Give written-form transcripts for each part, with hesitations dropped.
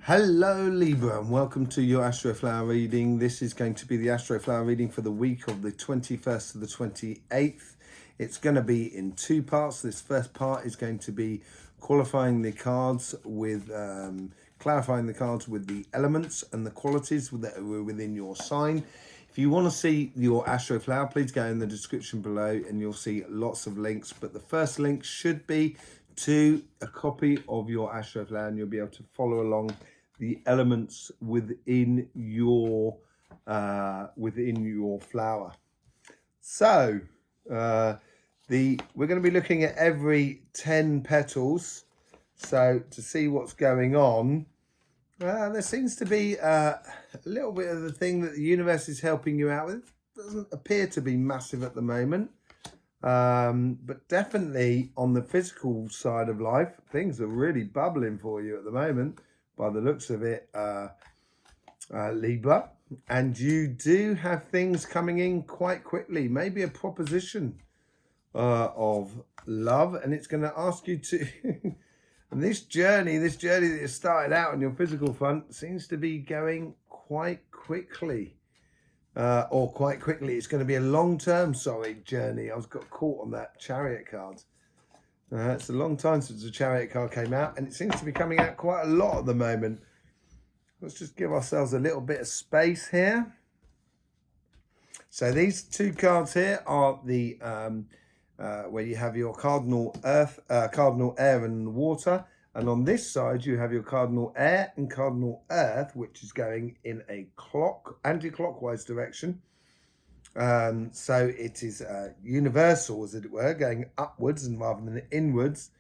Hello Libra, and welcome to your Astroflower reading. This is going to be the Astroflower reading for the week of the 21st to the 28th. It's going to be in two parts. This first part is going to be qualifying the cards with, clarifying the cards with the elements and the qualities that are within your sign. If you want to see your Astroflower, please go in the description below and you'll see lots of links. But the first link should be to a copy of your Astroflower, and you'll be able to follow along the elements within your flower. So we're going to be looking at every 10 petals. So to see what's going on, there seems to be a little bit of the thing that the universe is helping you out with. Doesn't appear to be massive at the moment. But definitely on the physical side of life, things are really bubbling for you at the moment, by the looks of it, Libra. And you do have things coming in quite quickly, maybe a proposition of love, and it's going to ask you to... and this journey that you started out on your physical front seems to be going quite quickly. It's going to be a long-term, journey. I got caught on that Chariot card. It's a long time since the Chariot card came out, and it seems to be coming out quite a lot at the moment. Let's just give ourselves a little bit of space here. So these two cards here are the where you have your cardinal earth, cardinal air and water. And on this side, you have your cardinal air and cardinal earth, which is going in a anti-clockwise direction. So it is universal, as it were, going upwards and rather than inwards.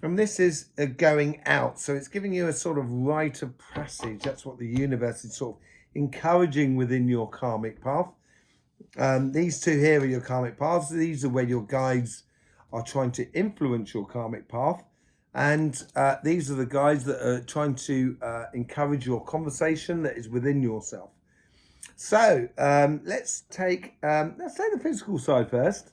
And this is going out. So it's giving you a sort of rite of passage. That's what the universe is sort of encouraging within your karmic path. These two here are your karmic paths. These are where your guides are trying to influence your karmic path. And these are the guides that are trying to encourage your conversation that is within yourself. So let's take, let's say the physical side first,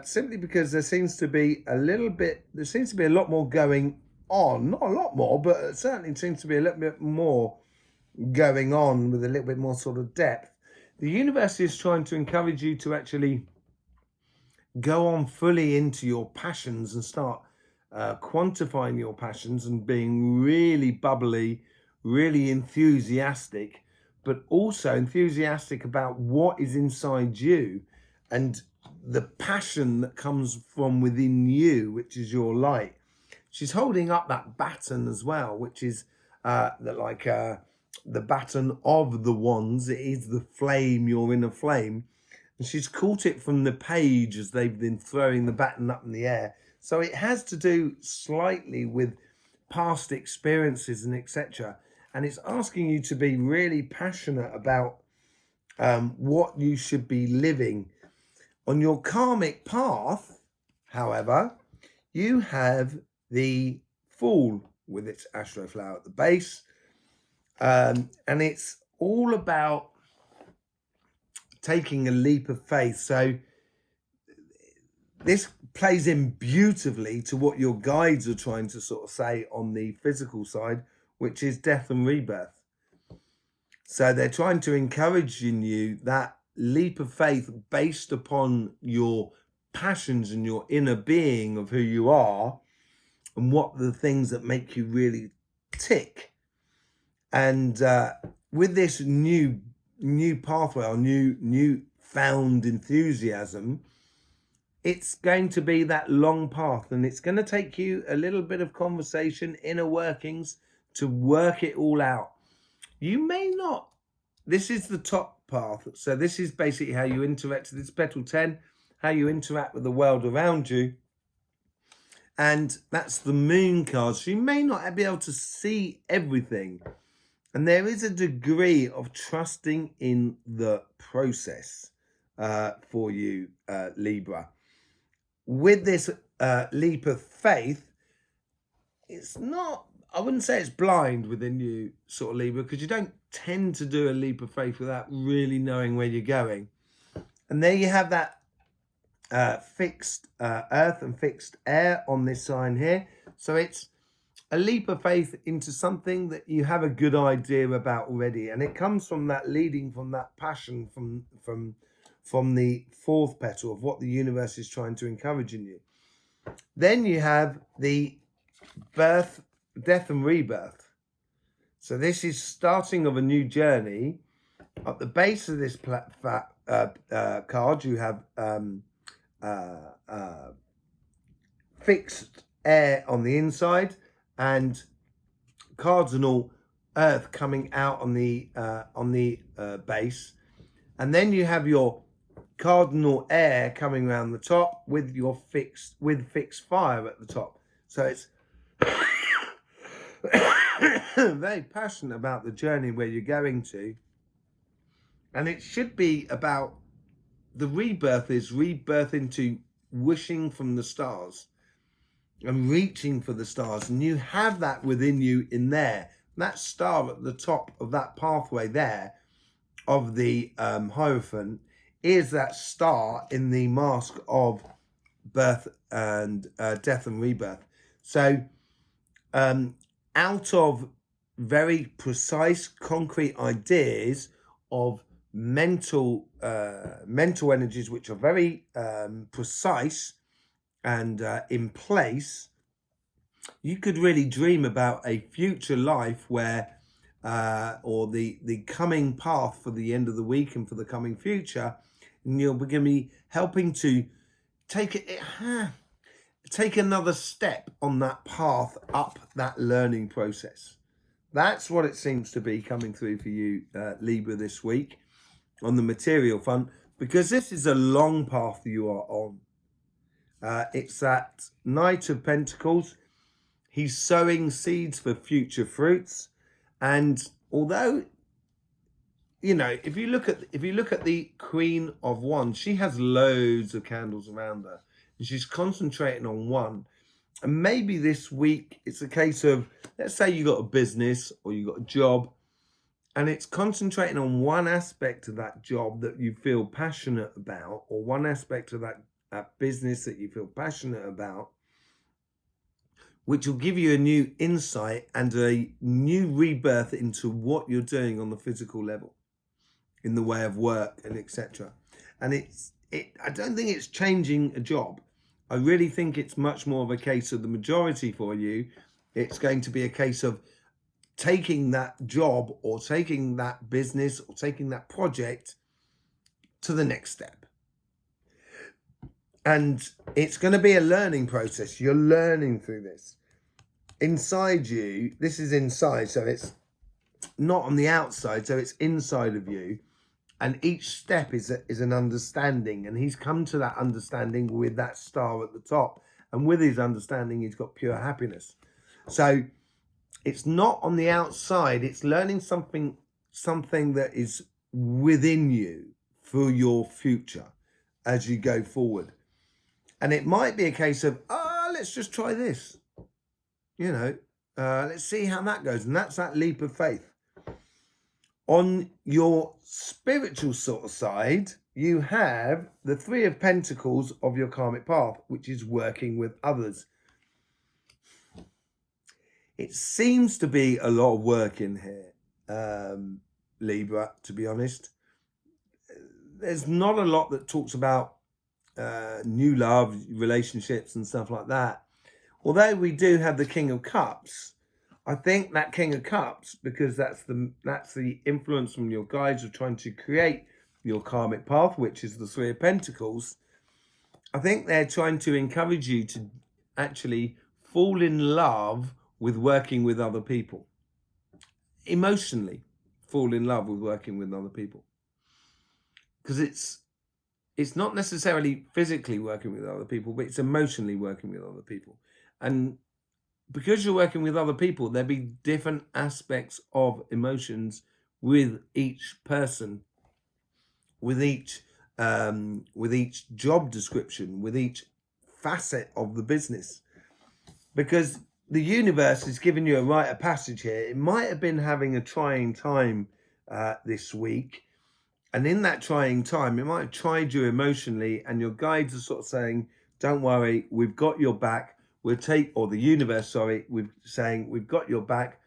simply because there seems to be a lot more going on. Not a lot more, but it certainly seems to be a little bit more going on with a little bit more sort of depth. The universe is trying to encourage you to actually go on fully into your passions and start quantifying your passions and being really bubbly, really enthusiastic, but also enthusiastic about what is inside you and the passion that comes from within you, which is your light. She's holding up that baton as well, which is the baton of the wands. It is the flame, your inner flame. And she's caught it from the page as they've been throwing the baton up in the air. So it has to do slightly with past experiences and etc. And it's asking you to be really passionate about what you should be living. On your karmic path, however, you have the Fool with its Astroflower at the base. And it's all about taking a leap of faith. So this plays in beautifully to what your guides are trying to sort of say on the physical side, which is death and rebirth. So they're trying to encourage in you that leap of faith based upon your passions and your inner being of who you are and what the things that make you really tick. And with this new pathway or new found enthusiasm, it's going to be that long path, and it's going to take you a little bit of conversation, inner workings, to work it all out. You may not. This is the top path. So this is basically how you interact. This petal 10, how you interact with the world around you. And that's the moon card. So you may not be able to see everything. And there is a degree of trusting in the process for you, Libra. With this leap of faith, it's not, I wouldn't say it's blind within you, sort of Libra, because you don't tend to do a leap of faith without really knowing where you're going. And there you have that fixed earth and fixed air on this sign here. So it's a leap of faith into something that you have a good idea about already, and it comes from that leading from that passion from the fourth petal of what the universe is trying to encourage in you. Then you have the birth, death and rebirth. So this is starting of a new journey. At the base of this card, you have fixed air on the inside and cardinal earth coming out on the base, and then you have your cardinal air coming around the top with your fixed fire at the top. So it's very passionate about the journey where you're going to, and it should be about the rebirth is rebirth into wishing from the stars and reaching for the stars, and you have that within you in there. That star at the top of that pathway there of the Hierophant is that star in the mask of birth and death and rebirth. So out of very precise, concrete ideas of mental energies, which are very precise and in place, you could really dream about a future life where or the coming path for the end of the week and for the coming future, and you're going to be helping to take another step on that path up that learning process. That's what it seems to be coming through for you, Libra, this week on the material front, because this is a long path you are on. It's that Knight of Pentacles. He's sowing seeds for future fruits, and although, you know, if you look at the Queen of Wands, she has loads of candles around her, and she's concentrating on one. And maybe this week it's a case of, let's say you got a business or you got a job, and it's concentrating on one aspect of that job that you feel passionate about, or one aspect of that business that you feel passionate about, which will give you a new insight and a new rebirth into what you're doing on the physical level, in the way of work and etc. And I don't think it's changing a job. I really think it's much more of a case of the majority for you. It's going to be a case of taking that job or taking that business or taking that project to the next step. And it's going to be a learning process. You're learning through this. Inside you, this is inside, so it's not on the outside, so it's inside of you. And each step is an understanding, and he's come to that understanding with that star at the top. And with his understanding, he's got pure happiness. So it's not on the outside, it's learning something that is within you for your future as you go forward. And it might be a case of, let's just try this. You know, let's see how that goes. And that's that leap of faith. On your spiritual sort of side, you have the Three of Pentacles of your karmic path, which is working with others. It seems to be a lot of work in here, Libra, to be honest. There's not a lot that talks about new love, relationships and stuff like that. Although we do have the King of Cups, I think that King of Cups, because that's the influence from your guides of trying to create your karmic path, which is the Three of Pentacles. I think they're trying to encourage you to actually fall in love with working with other people. Emotionally fall in love with working with other people. Because it's not necessarily physically working with other people, but it's emotionally working with other people. And because you're working with other people, there'll be different aspects of emotions with each person, with each job description, with each facet of the business. Because the universe is giving you a rite of passage here. It might have been having a trying time this week. And in that trying time, it might have tried you emotionally, and your guides are sort of saying, don't worry, we've got your back. or the universe, sorry, we're saying we've got your back.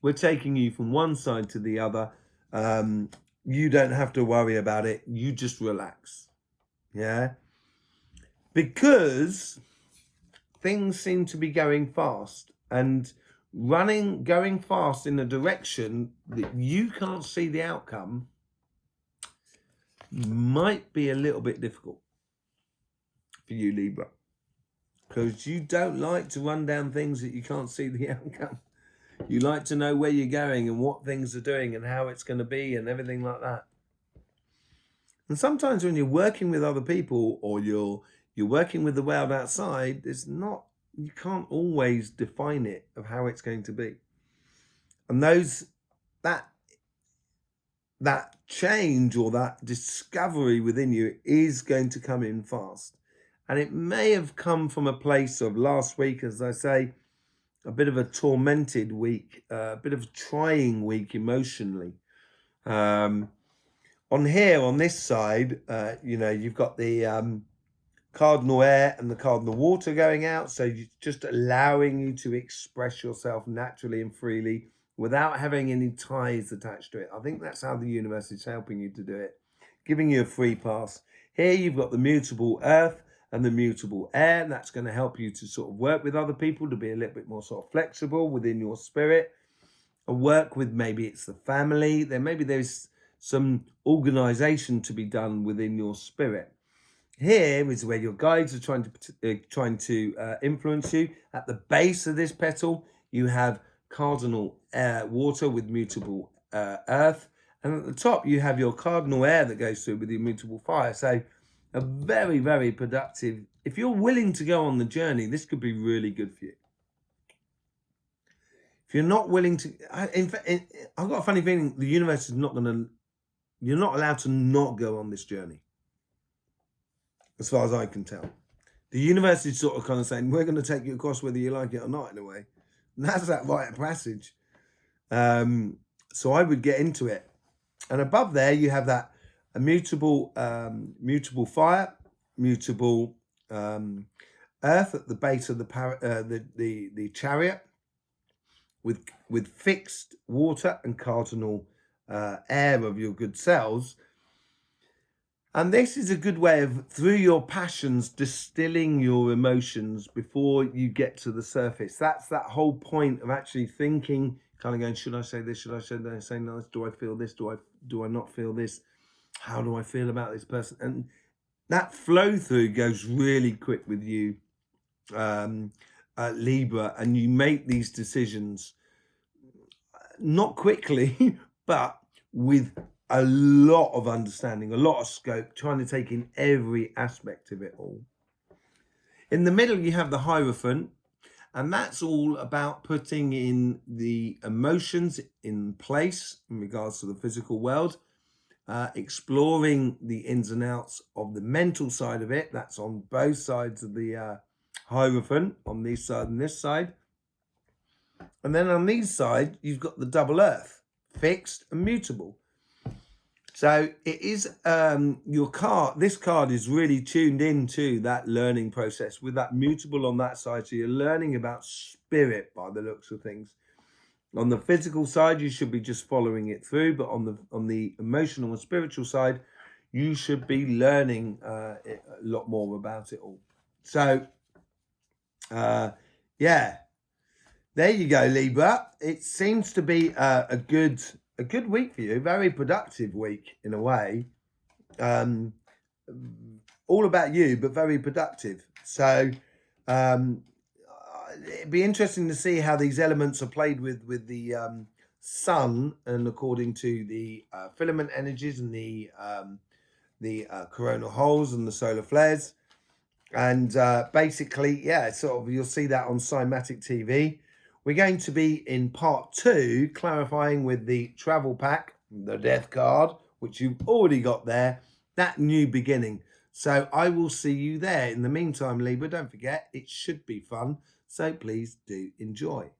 We're taking you from one side to the other. You don't have to worry about it. You just relax. Yeah. Because things seem to be going fast and going fast in a direction that you can't see the outcome might be a little bit difficult for you, Libra, because you don't like to run down things that you can't see the outcome. You like to know where you're going and what things are doing and how it's going to be and everything like that. And sometimes when you're working with other people or you're working with the world outside, you can't always define it of how it's going to be. And that change or that discovery within you is going to come in fast. And it may have come from a place of last week, as I say, a bit of a tormented week, a bit of a trying week emotionally. On this side, you've got the cardinal air and the cardinal water going out. So just allowing you to express yourself naturally and freely without having any ties attached to it. I think that's how the universe is helping you to do it, giving you a free pass. Here you've got the mutable earth and the mutable air. And that's going to help you to sort of work with other people, to be a little bit more sort of flexible within your spirit, and work with, maybe it's the family. There's some organization to be done within your spirit. Here is where your guides are trying to influence you. At the base of this petal, you have cardinal air, water with mutable earth. And at the top, you have your cardinal air that goes through with your mutable fire. So a very, very productive. If you're willing to go on the journey, this could be really good for you. If you're not willing to, in fact, I've got a funny feeling the universe is you're not allowed to not go on this journey. As far as I can tell. The universe is sort of kind of saying, we're going to take you across whether you like it or not, in a way. And that's that rite of passage. So I would get into it. And above there, you have that mutable fire, mutable earth at the base of the chariot, with fixed water and cardinal air of your good selves. And this is a good way of, through your passions, distilling your emotions before you get to the surface. That's that whole point of actually thinking, kind of going, should I say this? Should I say no? Do I feel this? Do I not feel this? How do I feel about this person? And that flow through goes really quick with you, Libra, and you make these decisions not quickly, but with a lot of understanding, a lot of scope, trying to take in every aspect of it all. In the middle, you have the Hierophant, and that's all about putting in the emotions in place in regards to the physical world, exploring the ins and outs of the mental side of it. That's on both sides of the Hierophant, on this side and this side. And then on these side, you've got the double earth, fixed and mutable. So it is your card. This card is really tuned into that learning process with that mutable on that side. So you're learning about spirit by the looks of things. On the physical side, you should be just following it through, but on the emotional and spiritual side, you should be learning a lot more about it all. So, yeah, there you go, Libra. It seems to be a good week for you, very productive week in a way. All about you, but very productive. So it'd be interesting to see how these elements are played with the sun, and according to the filament energies and the coronal holes and the solar flares. And basically, yeah, sort of you'll see that on Cymatic TV. We're going to be in part 2, clarifying with the travel pack, the death card, which you've already got there, that new beginning. So I will see you there. In the meantime, Libra, don't forget, it should be fun. So please do enjoy.